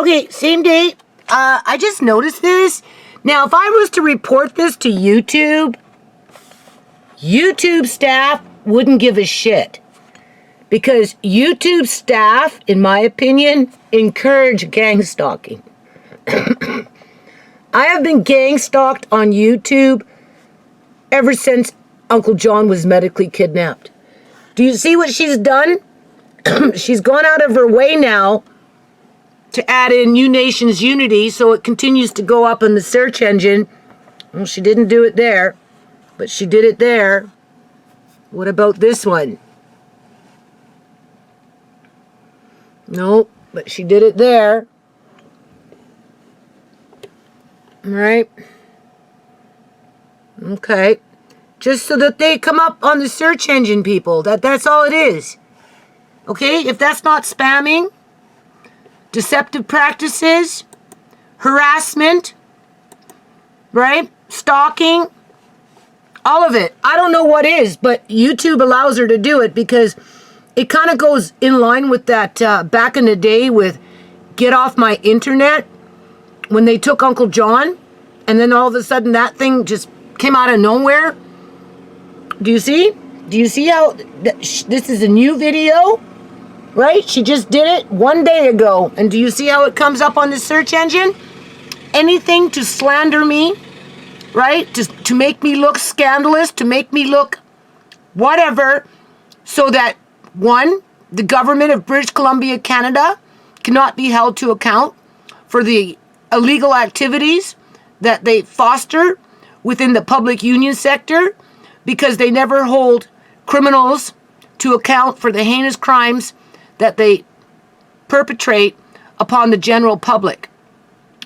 Okay, same day. I just noticed this. Now, if I was to report this to YouTube, YouTube staff wouldn't give a shit. Because YouTube staff, in my opinion, encourage gang stalking. I have been gang stalked on YouTube ever since Uncle John was medically kidnapped. Do you see what she's done? She's gone out of her way now to add in New Nations Unity so it continues to go up in the search engine. Well, she didn't do it there, but she did it there. What about this one? No, but she did it there. All right. Okay. Just so that they come up on the search engine, people. That's all it is. Okay? If that's not spamming, deceptive practices, harassment, right? Stalking, all of it. I don't know what is, but YouTube allows her to do it because it kind of goes in line with that back in the day with Get Off My Internet when they took Uncle John and then all of a sudden that thing just came out of nowhere. Do you see? Do you see how this is a new video? Right? She just did it 1 day ago. And do you see how it comes up on the search engine? Anything to slander me, right? To make me look scandalous, to make me look whatever, so that, one, the government of British Columbia, Canada, cannot be held to account for the illegal activities that they foster within the public union sector, because they never hold criminals to account for the heinous crimes that they perpetrate upon the general public,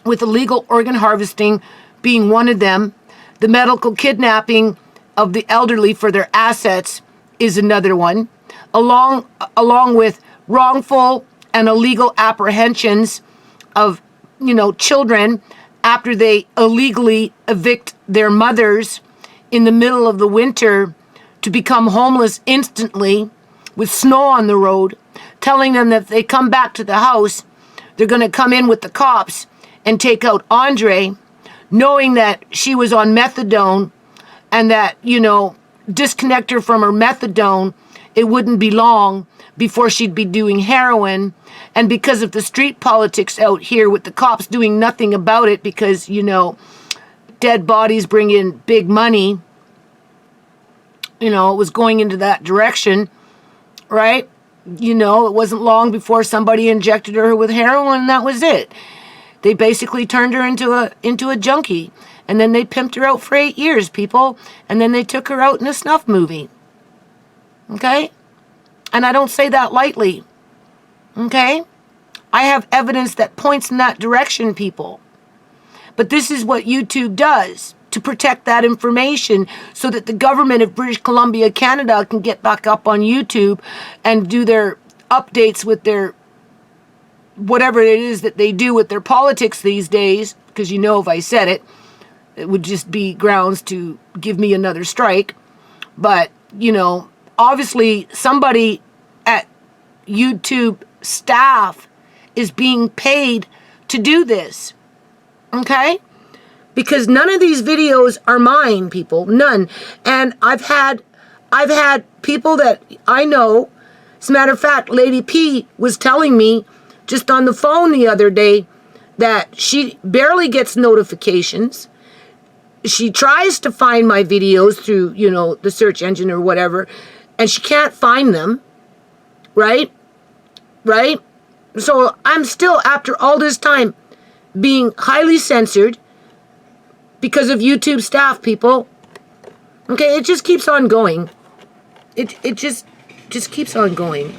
with illegal organ harvesting being one of them. The medical kidnapping of the elderly for their assets is another one, along with wrongful and illegal apprehensions of, children after they illegally evict their mothers in the middle of the winter to become homeless instantly with snow on the road, telling them that if they come back to the house, they're going to come in with the cops and take out Andre, knowing that she was on methadone and that, disconnect her from her methadone, it wouldn't be long before she'd be doing heroin. And because of the street politics out here with the cops doing nothing about it because, dead bodies bring in big money, it was going into that direction, right? It wasn't long before somebody injected her with heroin and that was it. They basically turned her into a junkie. And then they pimped her out for 8 years, people. And then they took her out in a snuff movie. Okay? And I don't say that lightly. Okay? I have evidence that points in that direction, people. But this is what YouTube does to protect that information so that the government of British Columbia, Canada can get back up on YouTube and do their updates with their whatever it is that they do with their politics these days, because if I said it, it would just be grounds to give me another strike. But, obviously somebody at YouTube staff is being paid to do this. Okay? Because none of these videos are mine, people. None. And I've had people that I know. As a matter of fact, Lady P was telling me just on the phone the other day that she barely gets notifications. She tries to find my videos through, the search engine or whatever, and she can't find them. Right? Right? So I'm still, after all this time, being highly censored because of YouTube staff, people. Okay, it just keeps on going. It just keeps on going.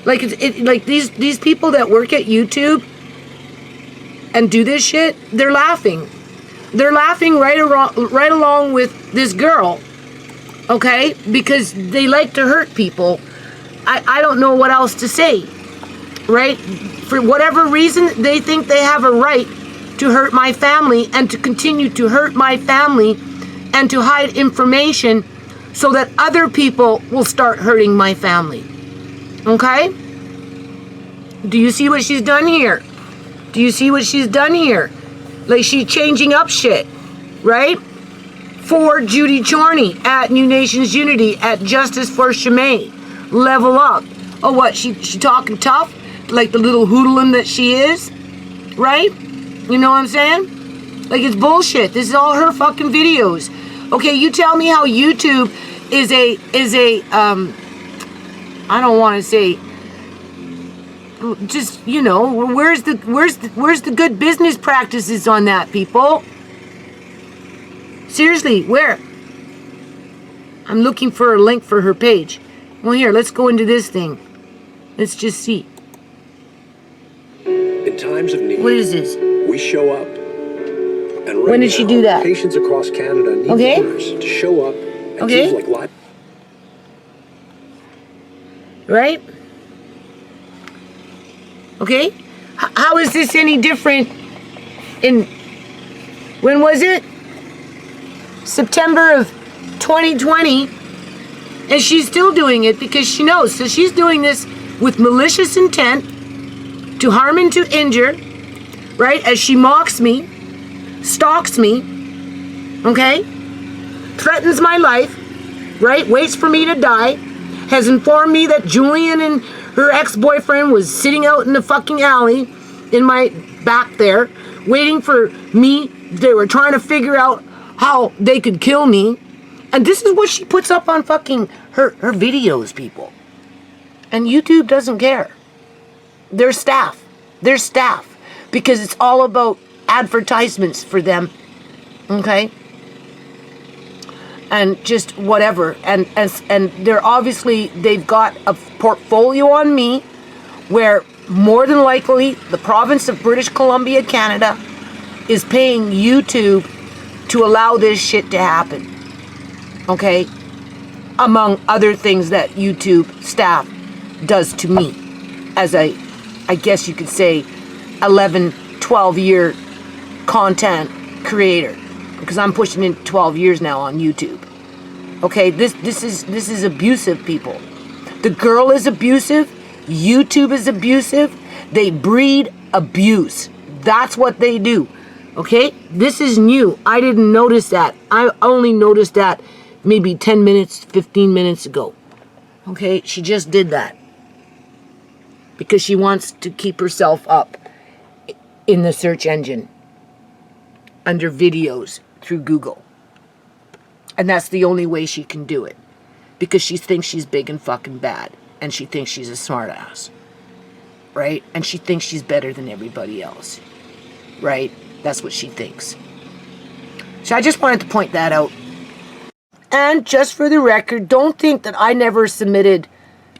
Like like these people that work at YouTube and do this shit, they're laughing. They're laughing right along with this girl. Okay? Because they like to hurt people. I don't know what else to say. Right? For whatever reason, they think they have a right to hurt my family and to continue to hurt my family and to hide information so that other people will start hurting my family. Okay? Do you see what she's done here? Do you see what she's done here? Like, she's changing up shit, right? For Judy Chorney at New Nations Unity, at Justice for Shimei. Level up. Oh, what? She talking tough? Like the little hoodlum that she is? Right? You know what I'm saying? Like, it's bullshit. This is all her fucking videos. Okay, you tell me how YouTube is a I don't want to say, just, you know, where's the good business practices on that, people? Seriously, where? I'm looking for a link for her page. Well, here, let's go into this thing. Let's just see. In times of need, what is this? We show up. And when did she do that? Patients across Canada need donors to show up and give like live. Right? Okay? How is this any different in, when was it? September of 2020. And she's still doing it because she knows. So she's doing this with malicious intent to harm and to injure, right? As she mocks me, stalks me, okay? Threatens my life, right? Waits for me to die. Has informed me that Julian and her ex-boyfriend was sitting out in the fucking alley in my back there, waiting for me. They were trying to figure out how they could kill me. And this is what she puts up on fucking her videos, people. And YouTube doesn't care. They're staff. They're staff. Because it's all about advertisements for them. Okay? And just whatever. And they're obviously, they've got a portfolio on me where more than likely the province of British Columbia, Canada, is paying YouTube to allow this shit to happen. Okay? Among other things that YouTube staff does to me as I guess you could say 11, 12-year content creator, because I'm pushing in 12 years now on YouTube. Okay, this is abusive, people. The girl is abusive. YouTube is abusive. They breed abuse. That's what they do. Okay, this is new. I didn't notice that. I only noticed that maybe 10 minutes, 15 minutes ago. Okay, she just did that because she wants to keep herself up in the search engine under videos through Google. And that's the only way she can do it, because she thinks she's big and fucking bad, and she thinks she's a smartass, right? And she thinks she's better than everybody else, right? That's what she thinks. So I just wanted to point that out. And just for the record, don't think that I never submitted,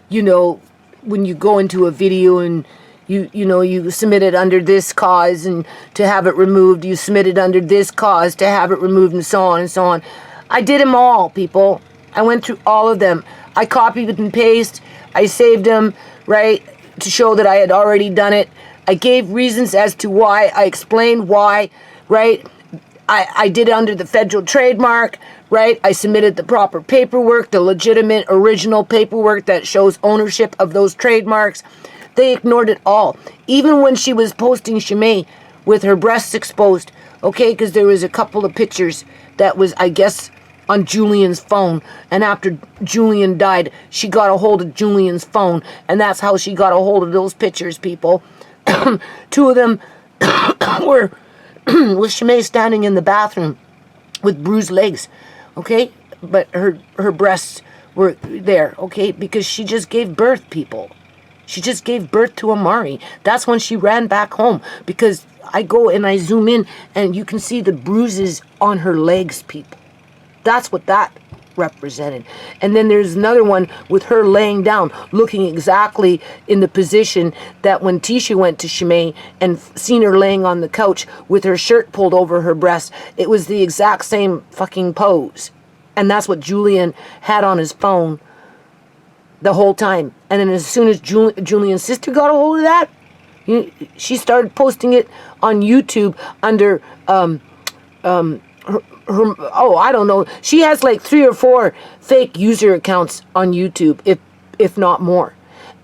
you know, when you go into a video and you submit it under this cause and to have it removed, you submit it under this cause to have it removed, and so on and so on. I did them all, people. I went through all of them. I copied and pasted. I saved them, right, to show that I had already done it. I gave reasons as to why. I explained why, right? I did it under the federal trademark, right? I submitted the proper paperwork, the legitimate original paperwork that shows ownership of those trademarks. They ignored it all. Even when she was posting Shimei with her breasts exposed, okay? Because there was a couple of pictures that was, I guess, on Julian's phone. And after Julian died, she got a hold of Julian's phone. And that's how she got a hold of those pictures, people. Two of them were with Shimei standing in the bathroom with bruised legs, okay? But her breasts were there, okay? Because she just gave birth, people. She just gave birth to Amari. That's when she ran back home, because I go and I zoom in and you can see the bruises on her legs, people. That's what that represented. And then there's another one with her laying down, looking exactly in the position that when Tisha went to Shimei and seen her laying on the couch with her shirt pulled over her breast, it was the exact same fucking pose. And that's what Julian had on his phone the whole time. And then as soon as Julian's sister got a hold of that, she started posting it on YouTube under I don't know. She has like 3 or 4 fake user accounts on YouTube, if not more.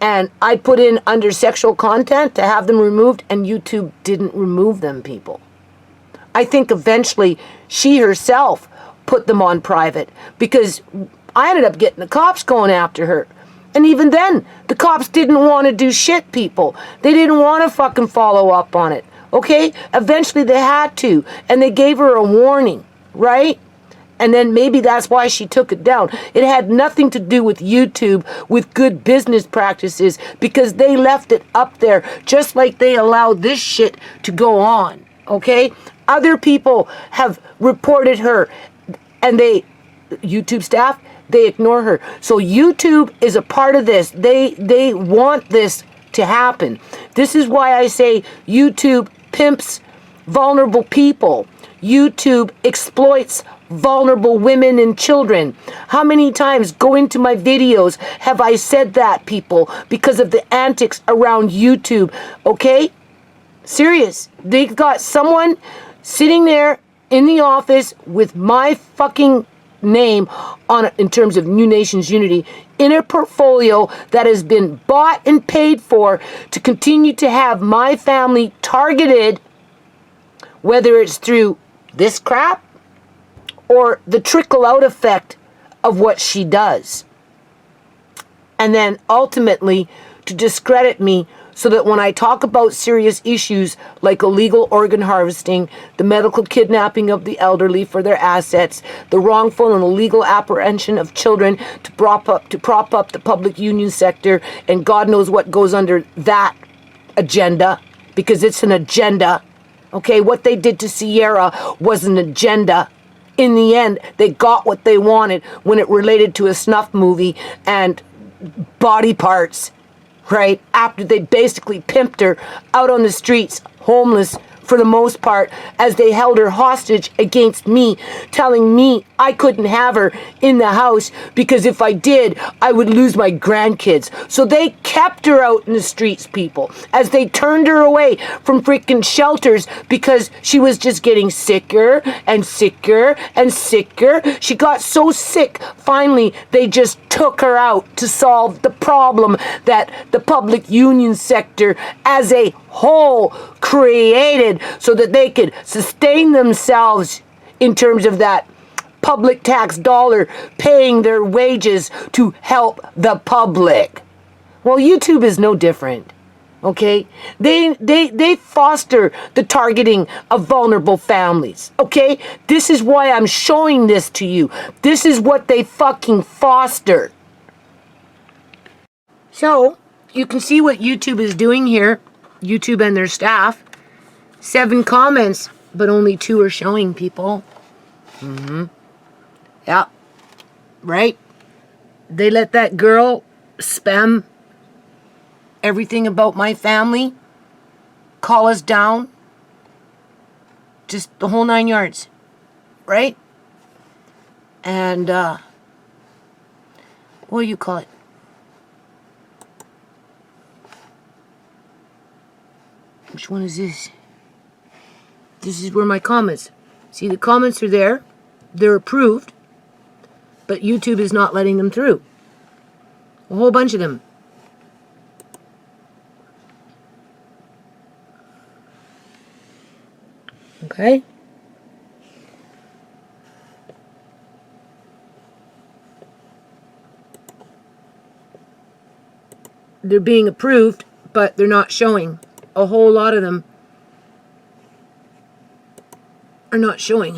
And I put in under sexual content to have them removed, and YouTube didn't remove them, people. I think eventually she herself put them on private, because I ended up getting the cops going after her. And even then, the cops didn't want to do shit, people. They didn't want to fucking follow up on it. Okay? Eventually they had to. And they gave her a warning, right? And then maybe that's why she took it down. It had nothing to do with YouTube, with good business practices, because they left it up there just like they allowed this shit to go on. Okay? Other people have reported her, and YouTube staff, they ignore her. So YouTube is a part of this. They want this to happen. This is why I say YouTube pimps vulnerable people. YouTube exploits vulnerable women and children. How many times go into my videos have I said that, people, because of the antics around YouTube? Okay? Serious. They've got someone sitting there in the office with my fucking name on it in terms of New Nations Unity in a portfolio that has been bought and paid for to continue to have my family targeted, whether it's through this crap or the trickle out effect of what she does. And then ultimately to discredit me, so that when I talk about serious issues like illegal organ harvesting, the medical kidnapping of the elderly for their assets, the wrongful and illegal apprehension of children to prop up the public union sector, and God knows what goes under that agenda, because it's an agenda. Okay, what they did to Sierra was an agenda. In the end, they got what they wanted when it related to a snuff movie and body parts. Right? After they basically pimped her out on the streets, homeless for the most part, as they held her hostage against me, telling me I couldn't have her in the house because if I did, I would lose my grandkids. So they kept her out in the streets, people, as they turned her away from freaking shelters because she was just getting sicker and sicker and sicker. She got so sick, finally, they just took her out to solve the problem that the public union sector as a whole created, so that they could sustain themselves in terms of that public tax dollar paying their wages to help the public. Well, YouTube is no different. Okay? They foster the targeting of vulnerable families. Okay? This is why I'm showing this to you. This is what they fucking foster. So, you can see what YouTube is doing here. YouTube and their staff. 7 comments, but only 2 are showing, people. Yeah. Right? They let that girl spam everything about my family, call us down, just the whole 9 yards. Right? And, what do you call it? Which one is this? This is where my comments. See, the comments are there. They're approved. But YouTube is not letting them through. A whole bunch of them. Okay? They're being approved, but they're not showing. A whole lot of them are not showing.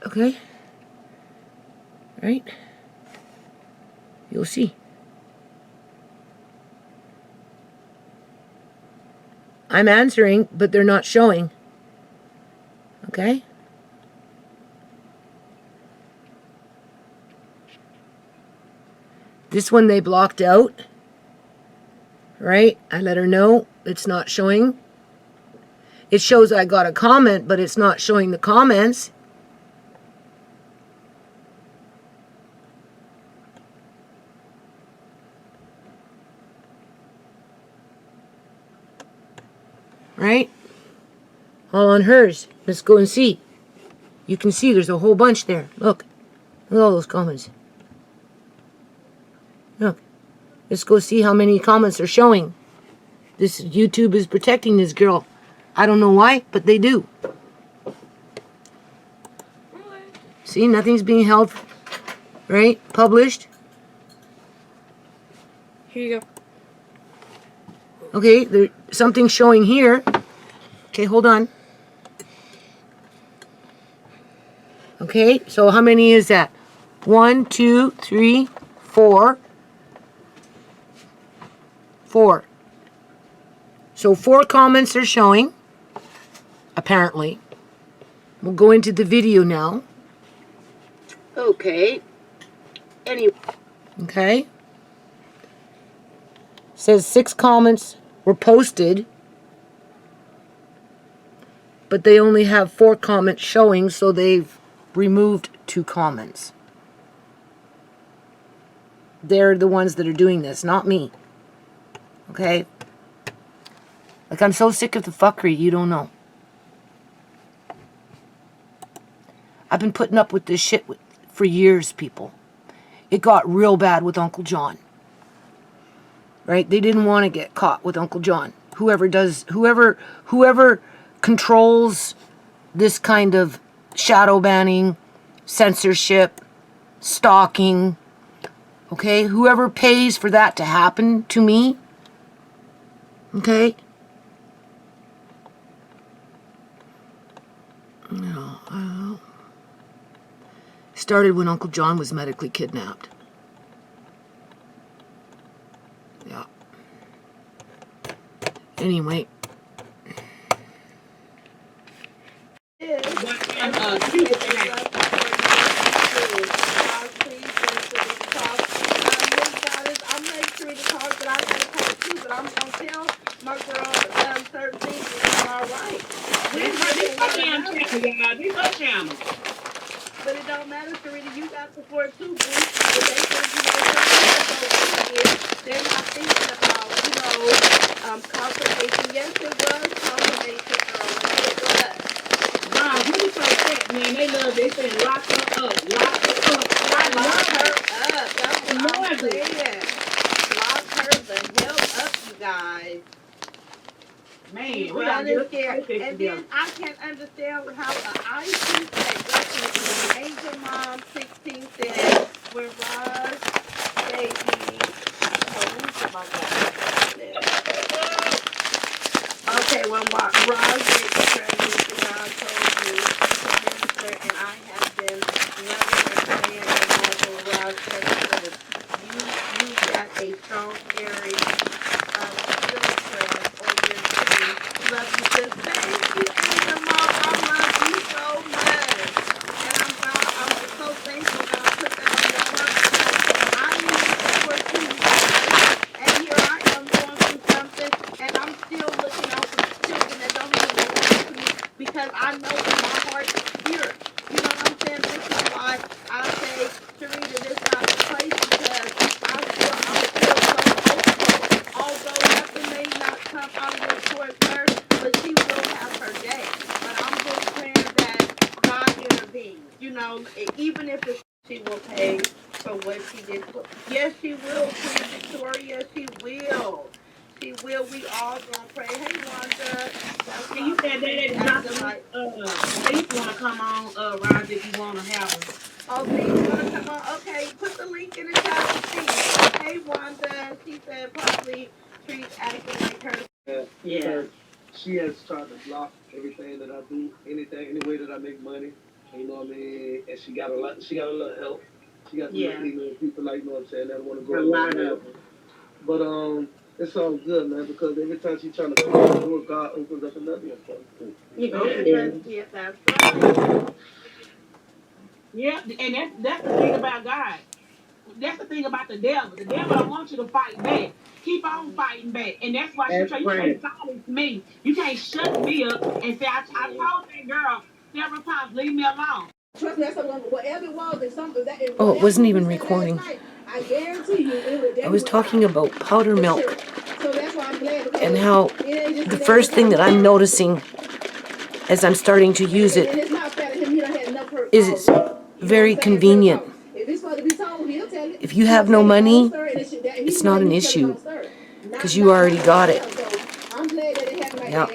Okay? Right? You'll see. I'm answering, but they're not showing. Okay? This one they blocked out. Right? I let her know it's not showing. It shows I got a comment, but it's not showing the comments. Right? All on hers. Let's go and see. You can see there's a whole bunch there. Look. Look at all those comments. Look. Let's go see how many comments are showing. This YouTube is protecting this girl. I don't know why, but they do. See, nothing's being held, right? Published. Here you go. Okay, there's something showing here. Okay, hold on. Okay, so how many is that? 1, 2, 3, 4. 4. So 4 comments are showing, apparently. We'll go into the video now. Okay. Okay. Says 6 comments were posted, but they only have 4 comments showing, so they've removed 2 comments. They're the ones that are doing this, not me. Okay? Like, I'm so sick of the fuckery, you don't know. I've been putting up with this shit for years, people. It got real bad with Uncle John. Right? They didn't want to get caught with Uncle John. Whoever controls this kind of shadow banning, censorship, stalking, okay? Whoever pays for that to happen to me, okay? No, started when Uncle John was medically kidnapped. Yeah. Anyway. But it don't matter, Sarita. You got support too, boo. If they think you know they're not thinking about, confirmation. Yes, it was confirmation, girl. It was. Wow, who so fat, man? They love they saying lock her up, lock her up. Lock her up. That's what I'm saying. Lock her the hell up, you guys. Man, we Right gotta in get there. her And then I can't understand how an IC said, Angel Mom 16 said, when Roz baby, okay, when Roz baby transition, God told me to minister, and I have been loving and praying and also Roz said, you got a strong area love you, sis. Thank you, Angel Mom. I love you so much. And I'm so thankful that I put that on your heart because I need support too, you guys. And here I am going through something, and I'm still looking out for the children that don't even belong to me because I know that my heart is pure. You know what I'm saying? This is why I say, Sharita, this is not the place because I'm still so hopeful. Although nothing may not come out of this towards her, but she will have her day. But I'm just praying that God intervenes. Even if she will pay for what she did. Yes, she will, Queen Victoria. She will. She will. We all gonna pray. Hey, Wanda. And you said that it's not they used to want to come on, Roz, if you want to have them. Oh, see, you wanna come on? Okay, put the link in the chat to see. Hey, Wanda. She said probably treat acting like her. Yeah. She has tried to block everything that I do, any way that I make money. You know what I mean? And she got a lot of help. She got people like, you know what I'm saying, that want to go A lot of them. But it's all good, man, because every time she's trying to close the door, God opens up another one for her. Yeah, that's right. Yeah, and that's the thing about God. That's the thing about the devil. The devil don't want you to fight back. Keep on fighting back. And that's why you can't silence me. You can't shut me up and say, I told that girl several times, leave me alone. Trust me, that's whatever it was, Oh, it wasn't even recording. I guarantee you it would. I was talking about powder milk So that's why I'm glad. and how the first thing that I'm noticing as I'm starting to use it is it's very convenient. If you have no money, it's not an issue because you already got it. Yeah.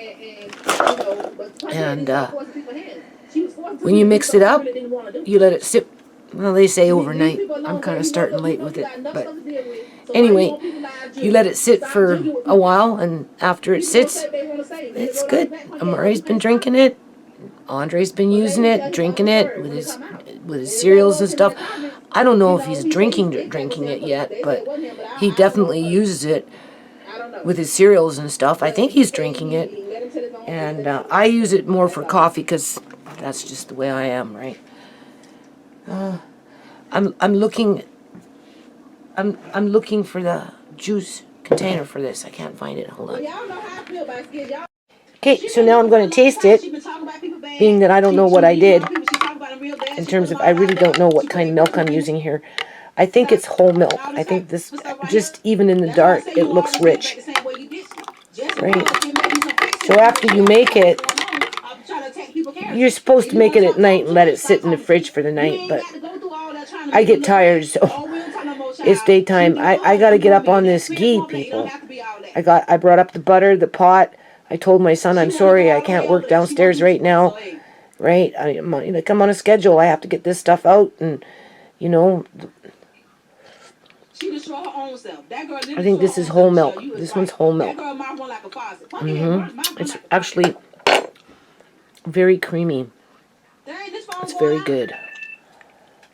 And when you mix it up, you let it sit. Well, they say overnight. I'm kind of starting late with it, but anyway, you let it sit for a while, and after it sits, it's good. Amari's been drinking it. Andre's been using it, drinking it with his cereals and stuff. I don't know if he's drinking it yet, but he definitely uses it with his cereals and stuff. I think he's drinking it, and I use it more for coffee because that's just the way I am, right? I'm looking for the juice container for this. I can't find it. Hold on. Okay, so now I'm going to taste it, being that I don't know what I did in terms of, I really don't know what kind of milk I'm using here. I think it's whole milk. I think this, just even in the dark, it looks rich. Right? So after you make it, you're supposed to make it at night and let it sit in the fridge for the night, but I get tired, so it's daytime. I got to get up on this ghee, people. I brought up the butter, the pot. I told my son, I'm sorry, I can't work downstairs right now, right? I'm going to come on a schedule. I have to get this stuff out, and, you know, I think this is whole milk. This one's whole milk. It's actually very creamy. It's very good.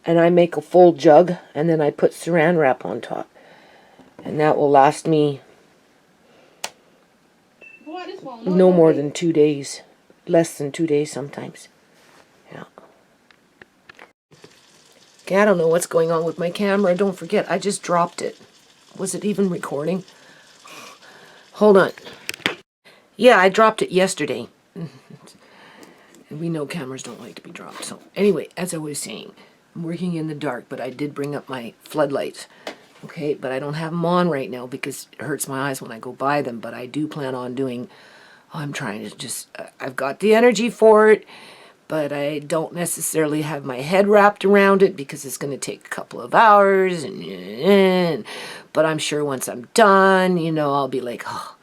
And I make a full jug, and then I put saran wrap on top. And that will last me no more than 2 days. Less than 2 days sometimes. Yeah. Okay, I don't know what's going on with my camera. Don't forget, I just dropped it. Was it even recording? Hold on. Yeah, I dropped it yesterday. And we know cameras don't like to be dropped. So anyway, as I was saying, I'm working in the dark, but I did bring up my floodlights. Okay, but I don't have them on right now because it hurts my eyes when I go by them. But I do plan on doing, I'm trying to just, I've got the energy for it, but I don't necessarily have my head wrapped around it because it's going to take a couple of hours. But I'm sure once I'm done, you know, I'll be like, oh,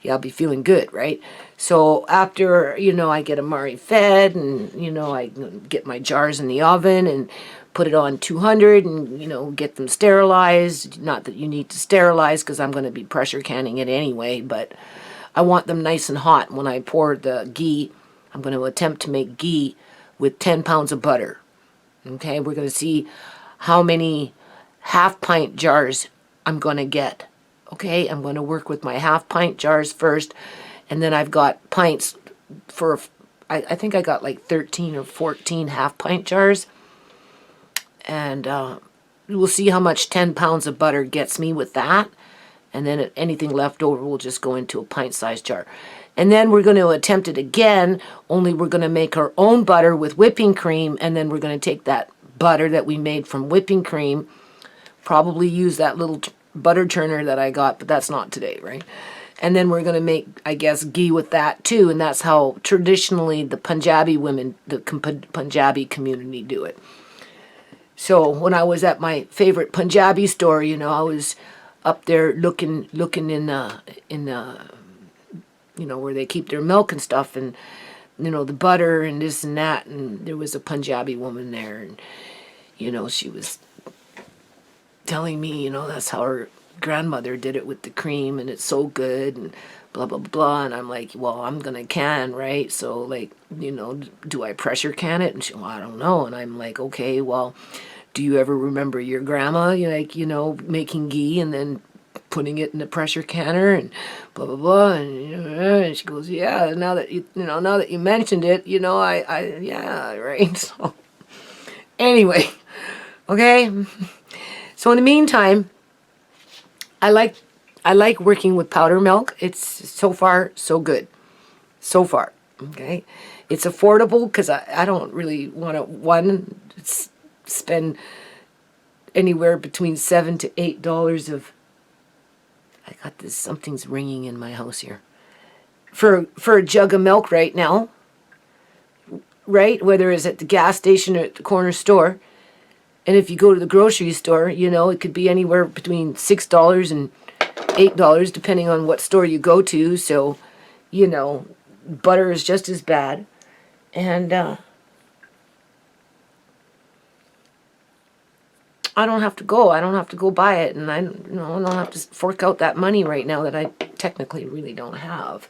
yeah, I'll be feeling good, right? So after, you know, I get Amari fed and, you know, I get my jars in the oven and put it on 200 and, you know, get them sterilized. Not that you need to sterilize because I'm going to be pressure canning it anyway, but I want them nice and hot. When I pour the ghee, I'm going to attempt to make ghee with 10 pounds of butter. Okay, we're going to see how many half-pint jars I'm going to get. Okay, I'm going to work with my half-pint jars first, and then I've got pints for, I think I got like 13 or 14 half-pint jars. And we'll see how much 10 pounds of butter gets me with that. And then anything left over will just go into a pint-sized jar. And then we're going to attempt it again, only we're going to make our own butter with whipping cream, and then we're going to take that butter that we made from whipping cream, probably use that little butter churner that I got, but that's not today, right? And then we're going to make, I guess, ghee with that too, and that's how traditionally the Punjabi women, the Punjabi community do it. So when I was at my favorite Punjabi store, you know, I was up there looking in you know, where they keep their milk and stuff, and, you know, the butter and this and that, and there was a Punjabi woman there, and, you know, she was telling me, you know, that's how her grandmother did it with the cream, and it's so good, and blah, blah, blah, and I'm like, well, I'm gonna can, right? So, like, you know, do I pressure can it? And she, well, I don't know, and I'm like, okay, well, do you ever remember your grandma, like, you know, making ghee and then putting it in a pressure canner and blah blah blah, and she goes, yeah, now that you mentioned it, you know, I yeah, right. So anyway, okay, so in the meantime, I like working with powder milk. It's so far so good, so far. Okay, it's affordable because I don't really want to spend anywhere between $7 to $8 of, I got this, something's ringing in my house here, for a jug of milk right now, right? Whether it's at the gas station or at the corner store, And if you go to the grocery store, you know, it could be anywhere between $6 and $8, depending on what store you go to. So, you know, butter is just as bad. And I don't have to go. I don't have to go buy it. And I don't have to fork out that money right now that I technically really don't have.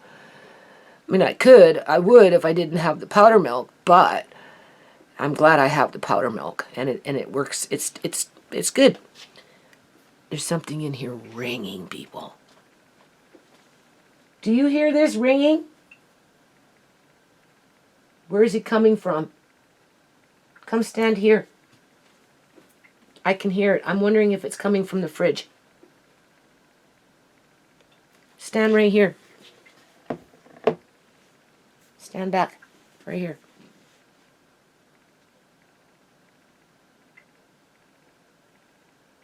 I mean, I would if I didn't have the powder milk, but I'm glad I have the powder milk, and it works. It's good. There's something in here ringing, people. Do you hear this ringing? Where is it coming from? Come stand here. I can hear it. I'm wondering if it's coming from the fridge. Stand right here. Stand back. Right here.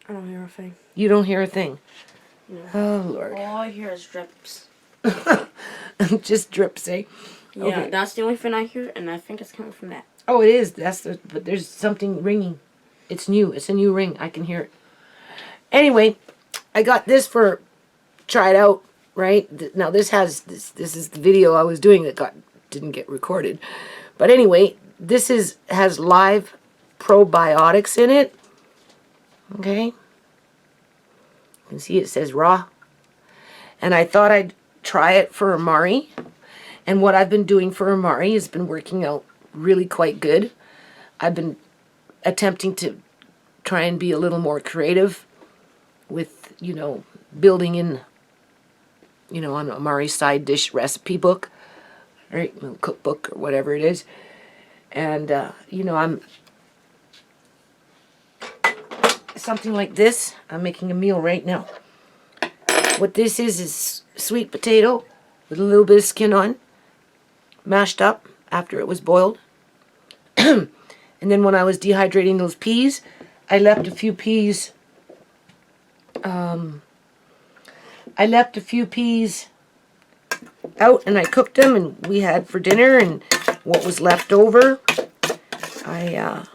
I don't hear a thing. You don't hear a thing? No. Oh, Lord. All I hear is drips. Just drips, eh? Yeah, Okay. that's the only thing I hear, and I think it's coming from that. Oh, it is. But there's something ringing. It's new. It's a new ring. I can hear it. Anyway, I got this for try it out, right? Now this is the video I was doing that didn't get recorded. But anyway, this has live probiotics in it. Okay. You can see it says raw. And I thought I'd try it for Amari. And what I've been doing for Amari has been working out really quite good. I've been attempting to try and be a little more creative with, you know, building in, you know, on Amari's side dish recipe book, right, cookbook or whatever it is. And, you know, I'm something like this. I'm making a meal right now. What this is sweet potato with a little bit of skin on, mashed up after it was boiled. And then when I was dehydrating those peas, I left a few peas. I left a few peas out and I cooked them, and we had for dinner. And what was left over, I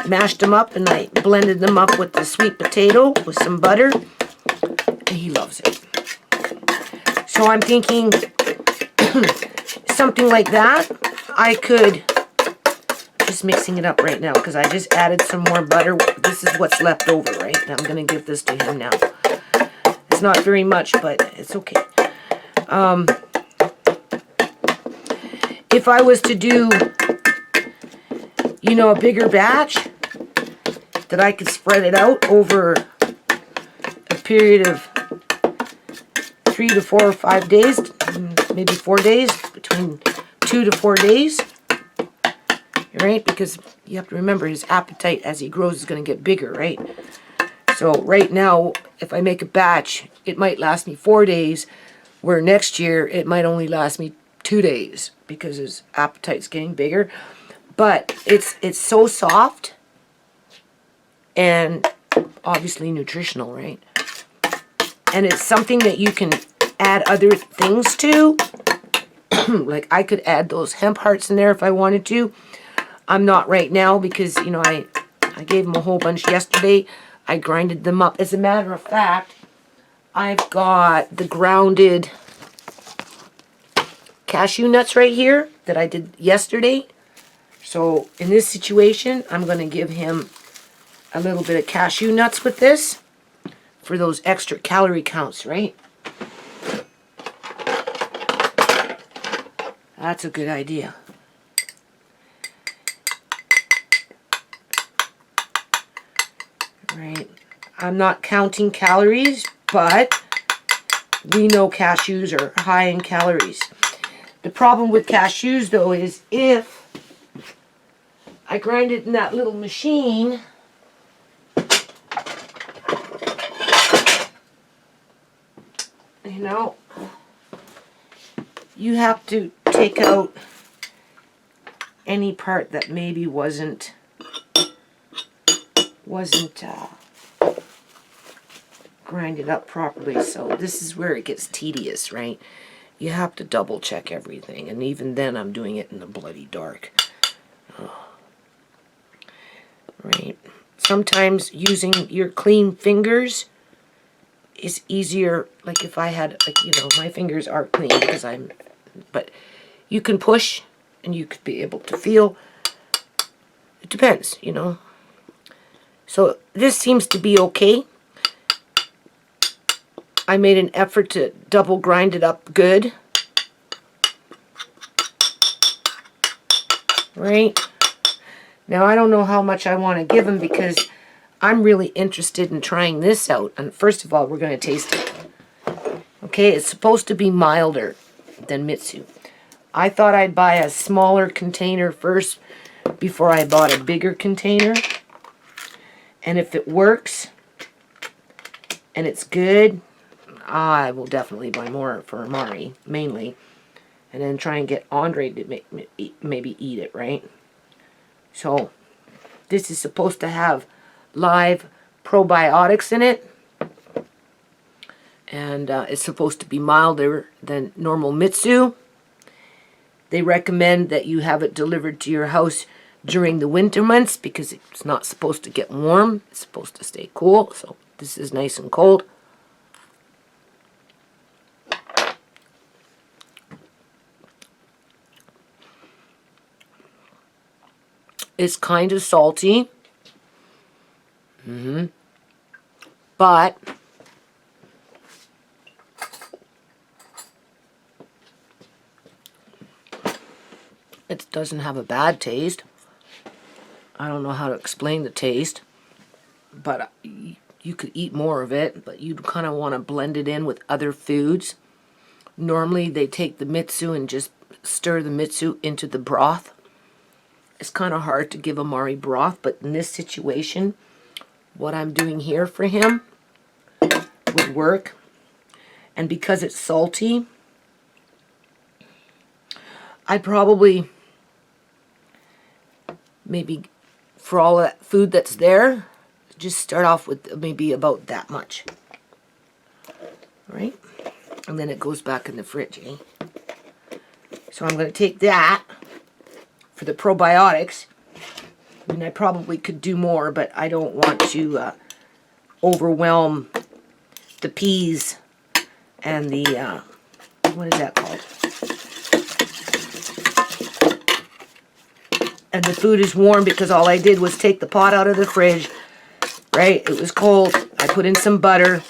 mashed them up and I blended them up with the sweet potato with some butter. And he loves it. So I'm thinking something like that. I could. Just mixing it up right now because I just added some more butter. This is what's left over, right? I'm going to give this to him now. It's not very much, but it's okay. If I was to do, you know, a bigger batch, that I could spread it out over a period of 3 to 4 or 5 days, maybe 4 days, between 2 to 4 days. Right? Because you have to remember his appetite as he grows is going to get bigger, right? So right now, if I make a batch, it might last me 4 days, where next year it might only last me 2 days because his appetite's getting bigger. But it's so soft and obviously nutritional, right? And it's something that you can add other things to. Like I could add those hemp hearts in there if I wanted to. I'm not right now because, you know, I gave him a whole bunch yesterday. I grinded them up. As a matter of fact, I've got the grounded cashew nuts right here that I did yesterday. So in this situation, I'm going to give him a little bit of cashew nuts with this for those extra calorie counts, right? That's a good idea. Right. I'm not counting calories, but we know cashews are high in calories. The problem with cashews, though, is if I grind it in that little machine, you know, you have to take out any part that maybe wasn't grinded up properly. So this is where it gets tedious, right? You have to double check everything, and even then I'm doing it in the bloody dark. Oh. Right. sometimes using your clean fingers is easier. Like if I had, like, you know, my fingers are clean because but you can push and you could be able to feel. It depends, you know. So this seems to be okay. I made an effort to double grind it up good. Right? Now I don't know how much I want to give him because I'm really interested in trying this out. And first of all, we're going to taste it. Okay, it's supposed to be milder than Mitsu. I thought I'd buy a smaller container first before I bought a bigger container. And if it works and it's good, I will definitely buy more for Amari, mainly. And then try and get Andre to maybe eat it, right? So, this is supposed to have live probiotics in it. And it's supposed to be milder than normal Mitsu. They recommend that you have it delivered to your house during the winter months because it's not supposed to get warm. It's supposed to stay cool. So, this is nice and cold. It's kind of salty. But it doesn't have a bad taste. I don't know how to explain the taste. But you could eat more of it. But you'd kind of want to blend it in with other foods. Normally they take the Mitsu and just stir the Mitsu into the broth. It's kind of hard to give Amari broth, but in this situation, what I'm doing here for him would work. And because it's salty, I'd probably, maybe for all that food that's there, just start off with maybe about that much. Right? And then it goes back in the fridge, eh? So I'm going to take that for the probiotics. I mean, I probably could do more, but I don't want to overwhelm the peas and the, what is that called? And the food is warm because all I did was take the pot out of the fridge, right? It was cold. I put in some butter.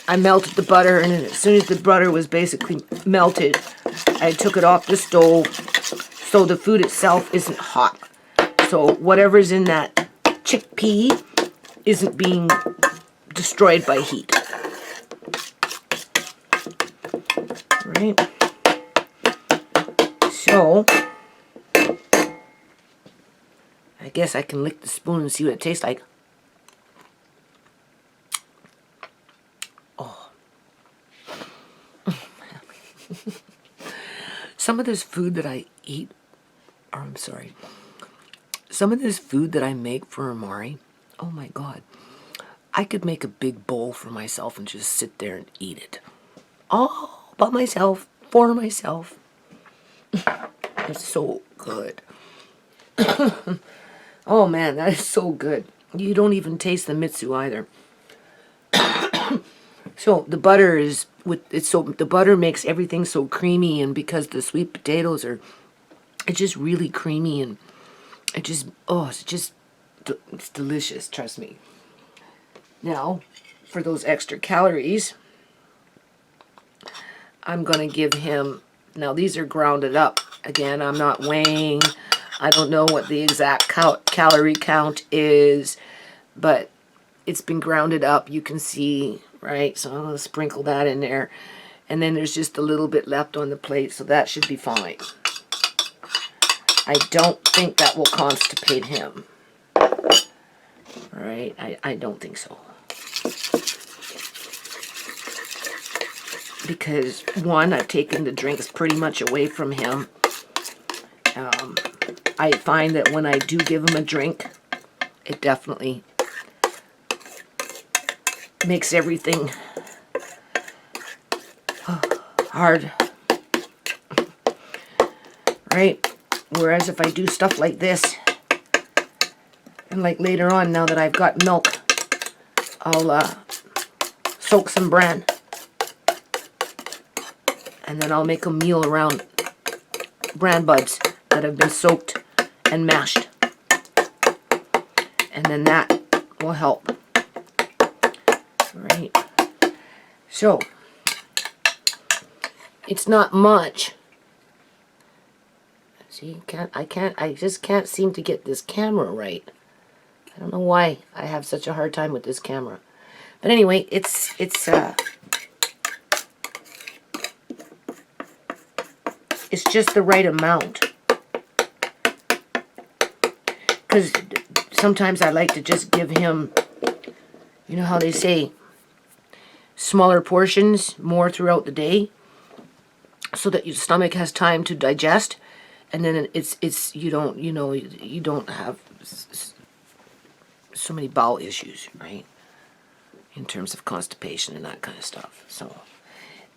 I melted the butter, and as soon as the butter was basically melted, I took it off the stove. So the food itself isn't hot. So whatever's in that chickpea isn't being destroyed by heat. Right? So, I guess I can lick the spoon and see what it tastes like. Oh. Some of this food that I eat, some of this food that I make for Amari, oh my God, I could make a big bowl for myself and just sit there and eat it. All by myself, for myself. It's so good. Oh man, that is so good. You don't even taste the Mitsu either. So the butter is the butter makes everything so creamy, and because the sweet potatoes are, it's just really creamy, and it's delicious, trust me. Now, for those extra calories, I'm going to give him, now these are grounded up. Again, I'm not weighing. I don't know what the exact calorie count is, but it's been grounded up. You can see, right? So I'm going to sprinkle that in there. And then there's just a little bit left on the plate, so that should be fine. I don't think that will constipate him. Right? I don't think so. Because, one, I've taken the drinks pretty much away from him. I find that when I do give him a drink, it definitely makes everything hard. Right? Whereas if I do stuff like this, And like later on, now that I've got milk, I'll soak some bran. And then I'll make a meal around bran buds that have been soaked and mashed. And then that will help. Right? So, it's not much. See, I just can't seem to get this camera right. I don't know why I have such a hard time with this camera. But anyway, it's just the right amount. Because sometimes I like to just give him, you know how they say, smaller portions, more throughout the day, so that your stomach has time to digest, and then you don't have so many bowel issues, right? In terms of constipation and that kind of stuff. So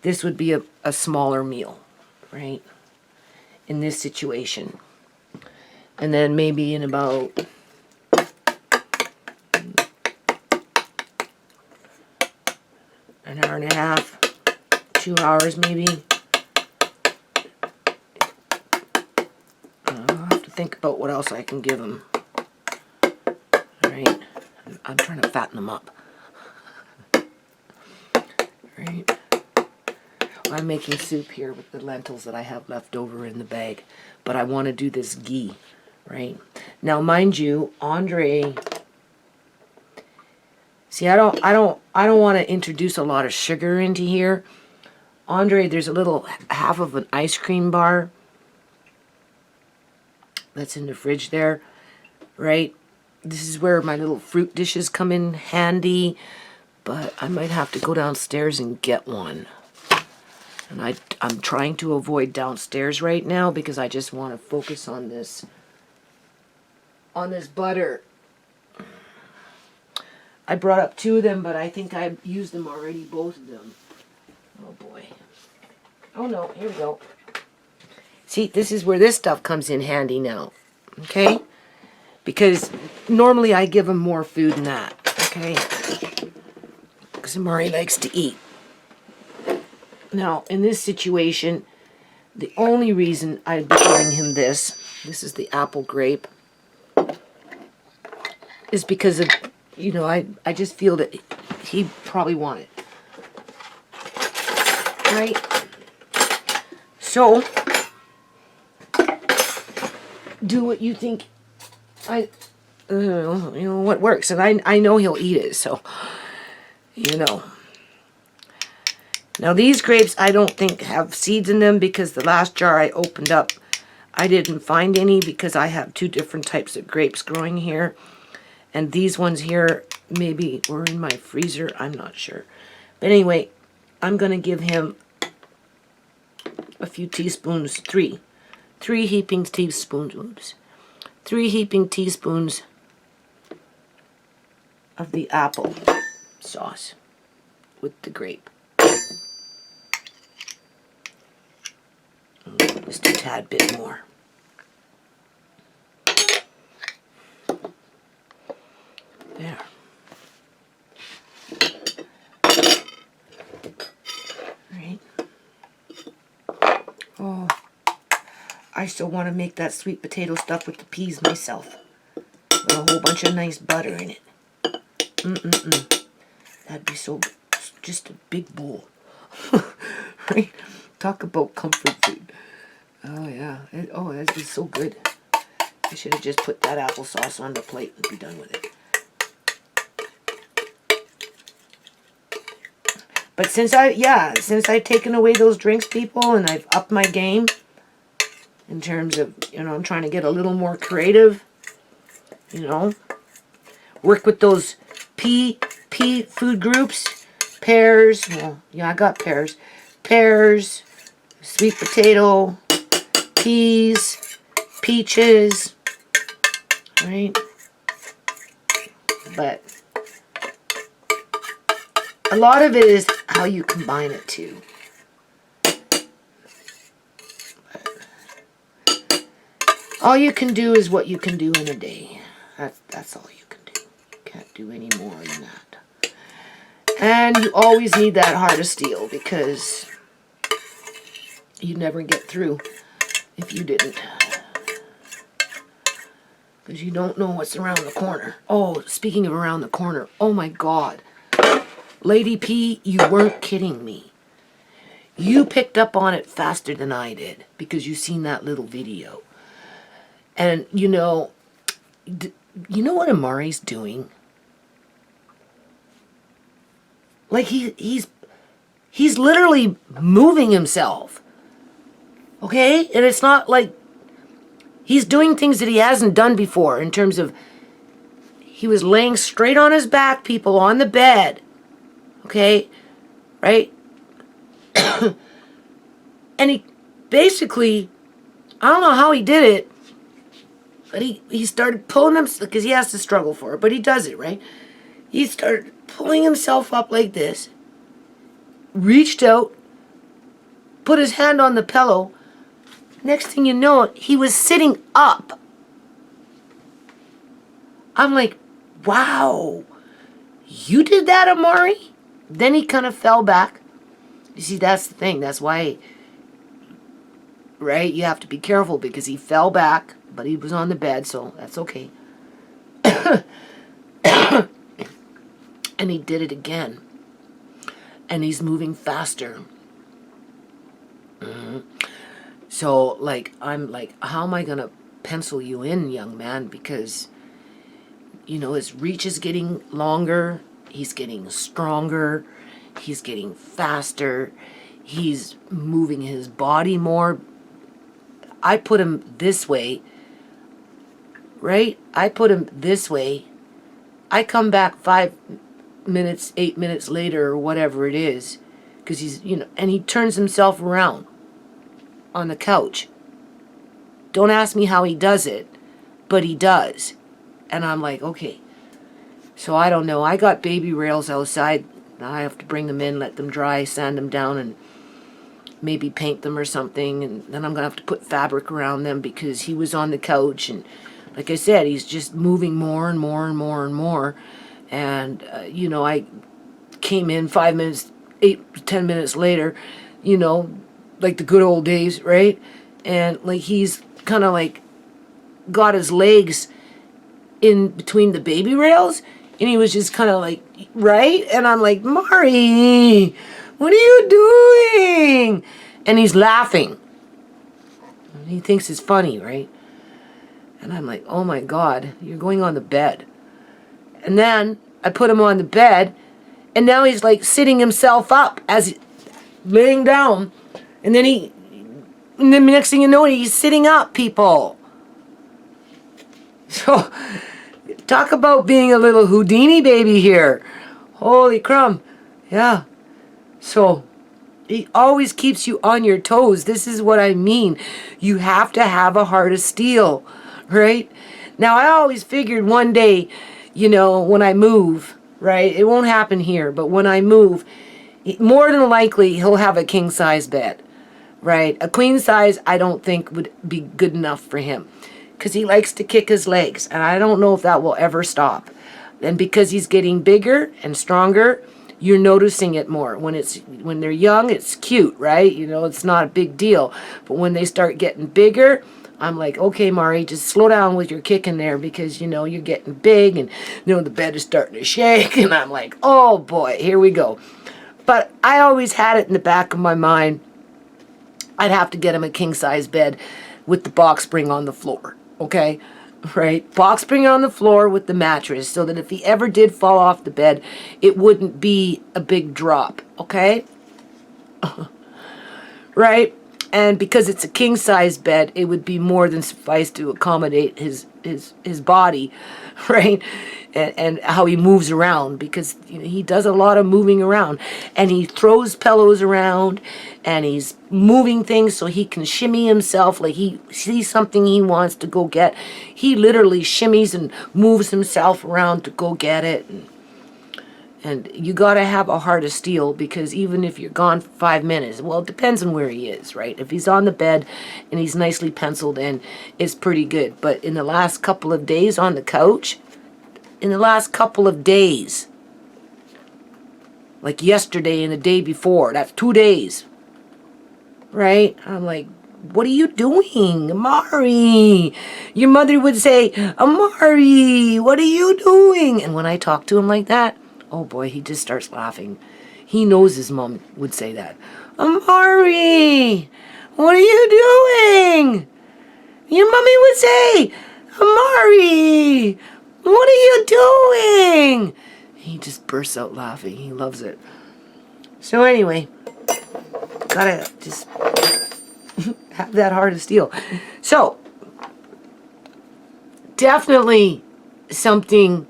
this would be a smaller meal, right? In this situation. And then maybe in about an hour and a half, 2 hours maybe. I'll have to think about what else I can give him. Alright, I'm trying to fatten them up. Right. I'm making soup here with the lentils that I have left over in the bag, but I want to do this ghee, right? Now, mind you, Andre. See, I don't want to introduce a lot of sugar into here. Andre, there's a little half of an ice cream bar that's in the fridge there, right? This is where my little fruit dishes come in handy. But I might have to go downstairs and get one. And I'm trying to avoid downstairs right now because I just want to focus on this butter. I brought up 2 of them, but I think I used them already, both of them. Oh boy. Oh no, here we go. See, this is where this stuff comes in handy now. Okay? Because normally I give him more food than that. Okay? Because Amari likes to eat. Now, in this situation, the only reason I'd be giving him this is the apple grape, is because of, you know, I just feel that he probably wanted it. Right? So, do what you think what works. And I know he'll eat it, so... You know. Now these grapes I don't think have seeds in them because the last jar I opened up I didn't find any because I have 2 different types of grapes growing here. And these ones here maybe were in my freezer. I'm not sure. But anyway, I'm going to give him a few teaspoons, 3 heaping teaspoons, oops, 3 heaping teaspoons of the apple sauce with the grape. Just a tad bit more. There. Right. Oh, I still want to make that sweet potato stuff with the peas myself. With a whole bunch of nice butter in it. That'd be so, just a big bowl. Right? Talk about comfort food. Oh yeah. That'd be so good. I should have just put that applesauce on the plate and be done with it. But since I've taken away those drinks, people, and I've upped my game in terms of, I'm trying to get a little more creative, work with those pea food groups, pears, I got pears, sweet potato, peas, peaches, right? But a lot of it is how you combine it too. All you can do is what you can do in a day. That's all you can do. You can't do any more than that. And you always need that heart of steel because you'd never get through if you didn't. Because you don't know what's around the corner. Oh, speaking of around the corner, oh my God. Lady P, you weren't kidding me. You picked up on it faster than I did because you seen that little video. And you know what Amari's doing? Like he's literally moving himself. Okay? And it's not like he's doing things that he hasn't done before in terms of he was laying straight on his back, people, on the bed. Okay? Right? And he basically, I don't know how he did it, but he started pulling himself, because he has to struggle for it, but he does it, right? He started pulling himself up like this, reached out, put his hand on the pillow. Next thing you know, he was sitting up. I'm like, wow, you did that, Amari? Then he kind of fell back. You see, that's the thing. That's why, right, you have to be careful because he fell back, but he was on the bed, so that's okay. And he did it again. And he's moving faster. So, like, I'm like, how am I going to pencil you in, young man? Because, you know, his reach is getting longer. He's getting stronger. He's getting faster. He's moving his body more. I put him this way, right? I put him this way. I come back 5 minutes, 8 minutes later, or whatever it is, because he's, you know, and he turns himself around on the couch. Don't ask me how he does it, but he does. And I'm like, okay. So I don't know. I got baby rails outside. I have to bring them in, let them dry, sand them down, and maybe paint them or something. And then I'm going to have to put fabric around them because he was on the couch. And like I said, he's just moving more and more and more and more. And, you know, I came in 5 minutes, 10 minutes later, you know, like the good old days, right? And like he's kind of like got his legs in between the baby rails. And he was just kind of like, right? And I'm like, Mari, what are you doing? And he's laughing. And he thinks it's funny, right? And I'm like, oh my God, you're going on the bed. And then I put him on the bed. And now he's like sitting himself up as he, laying down. And then the next thing you know, he's sitting up, people. So, talk about being a little Houdini baby here. Holy crumb. Yeah. So, he always keeps you on your toes. This is what I mean. You have to have a heart of steel, right? Now, I always figured one day, you know, when I move, right? It won't happen here, but when I move, more than likely, he'll have a king-size bed, right? A queen size, I don't think would be good enough for him. Because he likes to kick his legs, and I don't know if that will ever stop. And because he's getting bigger and stronger, you're noticing it more. When they're young, it's cute, right? You know, it's not a big deal. But when they start getting bigger, I'm like, okay, Mari, just slow down with your kicking there because, you know, you're getting big and, you know, the bed is starting to shake. And I'm like, oh, boy, here we go. But I always had it in the back of my mind. I'd have to get him a king-size bed with the box spring on the floor. Okay, right? Box spring on the floor with the mattress so that if he ever did fall off the bed, it wouldn't be a big drop. Okay? Right? And because it's a king-size bed, it would be more than suffice to accommodate his body, right? And how he moves around, because you know, he does a lot of moving around. And he throws pillows around, and he's moving things so he can shimmy himself. Like he sees something he wants to go get. He literally shimmies and moves himself around to go get it. And you got to have a heart of steel, because even if you're gone for 5 minutes, well, it depends on where he is, right? If he's on the bed and he's nicely penciled in, it's pretty good. But in the last couple of days on the couch, in the last couple of days, like yesterday and the day before, that's 2 days, right? I'm like, what are you doing, Amari? Your mother would say, Amari, what are you doing? And when I talk to him like that, oh boy, he just starts laughing. He knows his mom would say that. Amari, what are you doing? Your mommy would say, Amari, what are you doing? He just bursts out laughing. He loves it. So anyway, gotta just have that heart of steel. So, definitely something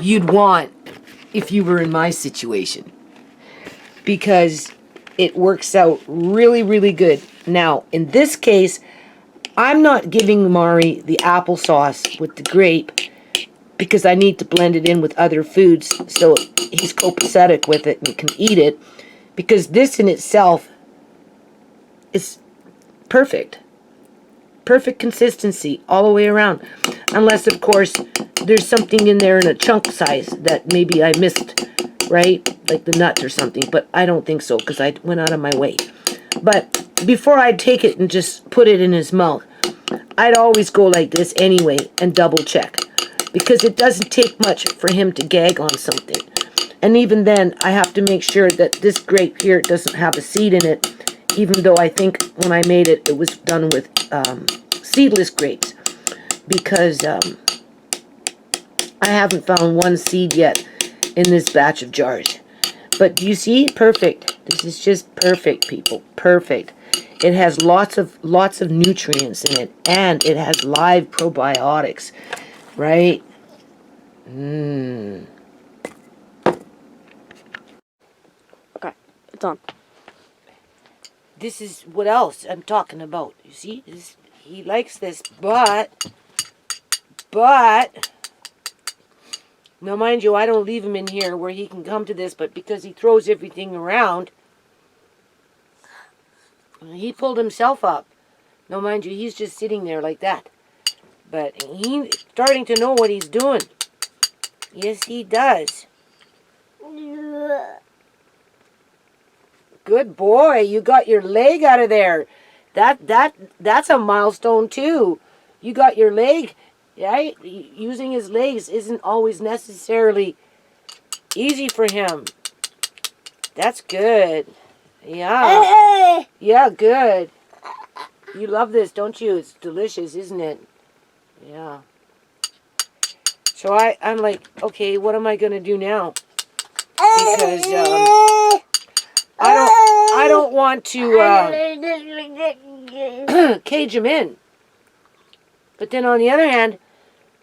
you'd want if you were in my situation, because it works out really, really good. Now, in this case, I'm not giving Mari the applesauce with the grape because I need to blend it in with other foods so he's copacetic with it and can eat it, because this in itself is perfect. Perfect consistency all the way around. Unless, of course, there's something in there in a chunk size that maybe I missed, right? Like the nuts or something. But I don't think so, because I went out of my way. But before I take it and just put it in his mouth, I'd always go like this anyway and double check. Because it doesn't take much for him to gag on something. And even then, I have to make sure that this grape here doesn't have a seed in it, even though I think when I made it, it was done with seedless grapes, because I haven't found one seed yet in this batch of jars. But do you see? Perfect. This is just perfect, people. Perfect. It has lots of nutrients in it, and it has live probiotics, right? Okay, it's on. This is what else I'm talking about. You see, he likes this, but now mind you, I don't leave him in here where he can come to this, but because he throws everything around, he pulled himself up. Now mind you, he's just sitting there like that, but he's starting to know what he's doing. Yes, he does. Good boy, you got your leg out of there. That's a milestone too. You got your leg, right? Using his legs isn't always necessarily easy for him. That's good. Yeah. Yeah, good. You love this, don't you? It's delicious, isn't it? Yeah. So I'm like, okay, what am I gonna do now? Because I don't want to cage him in. But then on the other hand,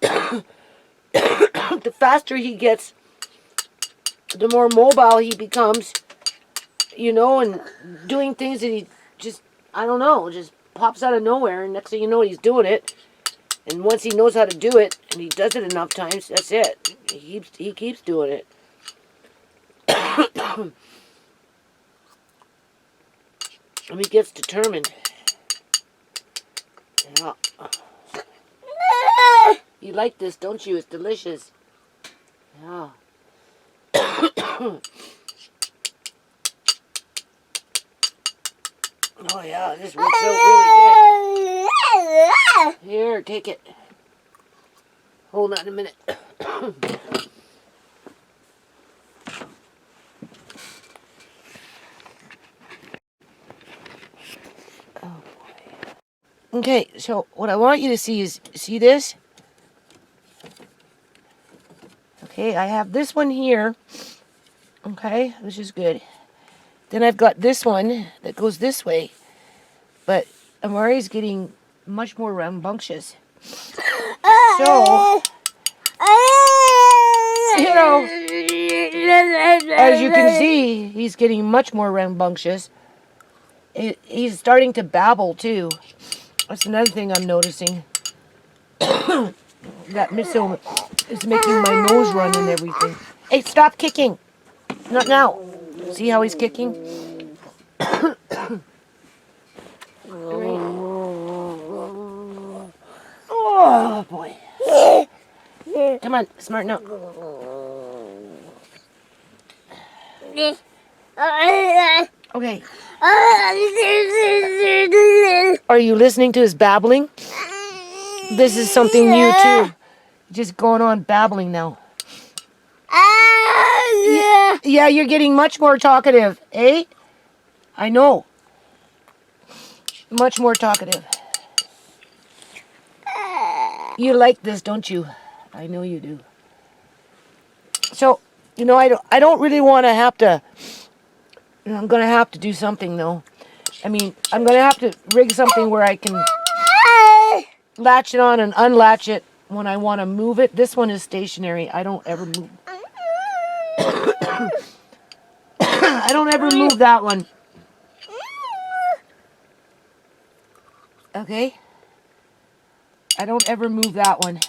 the faster he gets, the more mobile he becomes, you know, and doing things that he just, I don't know, just pops out of nowhere, and next thing you know, he's doing it. And once he knows how to do it, and he does it enough times, that's it. He keeps doing it. And he gets determined. Yeah. You like this, don't you? It's delicious. Yeah. Oh yeah, this works out really good. Here, take it. Hold on a minute. Oh boy. Okay, so what I want you to see is, see this? Okay, I have this one here. Okay, which is good. Then I've got this one that goes this way. But Amari's getting much more rambunctious. So, you know, as you can see, he's getting much more rambunctious. He's starting to babble too. That's another thing I'm noticing. That missile is making my nose run and everything. Hey, stop kicking. Not now. See how he's kicking? Oh, boy. Come on, smarten up. Okay. Are you listening to his babbling? This is something new, too. Just going on babbling now. Yeah, you're getting much more talkative, eh? I know. Much more talkative. You like this, don't you? I know you do. So, you know, I don't really want to have to... You know, I'm going to have to do something, though. I mean, I'm going to have to rig something where I can latch it on and unlatch it when I want to move it. This one is stationary. I don't ever move. I don't ever move that one. Okay? I don't ever move that one.